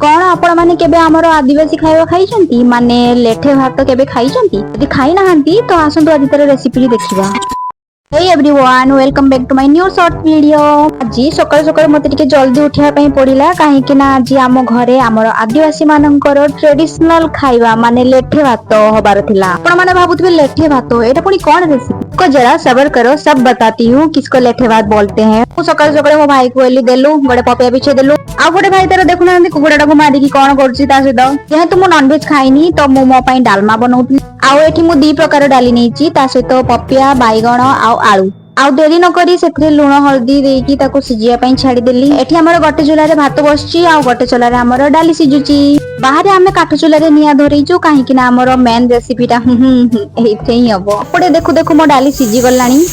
कौन आपण माने केबे हमरो आदिवासी खाଇବା खाइछंती माने लेठे भात केबे खाइछंती यदि खाइ नाहंती तो आसंतु आदि तरह रेसिपी देखिबा। Hey everyone, welcome back to my new short video। आज सकाळ सकाळ मते टिके जल्दी उठिया पई पडिला काहे कि ना आज आम घरे हमर आदिवासी मानकर ट्रेडिशनल खाଇବା माने लेठे भात होबार थिला। आपण माने भाबुतबे लेठे भात एटा पुनी कोन रेसिपी को जरा सबर करो, सब बताती हूँ किसको लेठे भात बोलते हैं। मु सकाळ सकाळ मो भाई को एली देलु गोडे पपिया पिछे देलु आ गोडे भाई तार देखु नांदी कुकुडाटा को मारी कि कोन करछि ता सहित जेहेतु मु नॉन वेज खाइनी तो मु मो पई डालमा बनाउथि आ एठी मु दी प्रकार डाली नेछि ता सहित पपिया बाइगण आ आलू आउ देरी न करी सेथरे लुण हल्दी देकी ताको सिजिया पई छाडी देली। एठी हमर गटे चुला रे भात बसची आ गटे चुला रे हमर डाली सिजुची। बाहर आमे काठ चुला रे निया धरैचू काहे कि ना हमर मेन रेसिपी टा एथे ही हबो। पडे देखु देखु मो डाली सिजी गलानी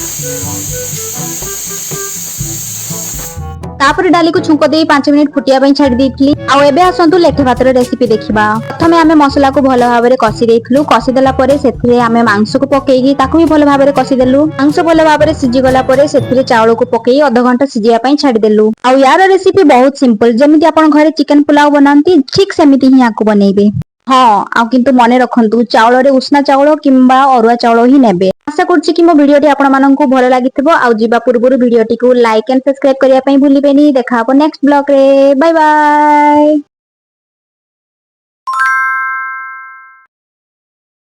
तापर डाली को छुंको दे 5 मिनिट फुटिया पई छाडी देइथली। आ एबे आसंतु लेठे भातर रेसिपी देखिबा। प्रथमे आमे मसला को भलो भाबरे कसी देइथलु, कसी देला परे सेथरे आमे मांस को पकेइकी ताकू भी भलो भाबरे कसी देलु। मांस भलो भाबरे सिजी गला परे सेथरे चावल को पकेई आधा घंटा सिजिया पई छाडी देलु। आ यार रेसिपी बहुत सिंपल, जेमिति आपण घरे चिकन पुलाव बनांती ठीक सेमिति ही आकु बनेइबे। हाँ आ किंतु मने रखंतु चावल रे उष्णा चावल किंबा अरुआ चावल ही नेबे। आशा करछि कि मो वीडियो टी आपण माननकु भलो लागिथिबो। आ जिबा पूर्वरु वीडियो टी को लाइक एंड सब्सक्राइब करिया पई भूलिबेनी। देखा हबो नेक्स्ट ब्लॉग रे, बाय बाय।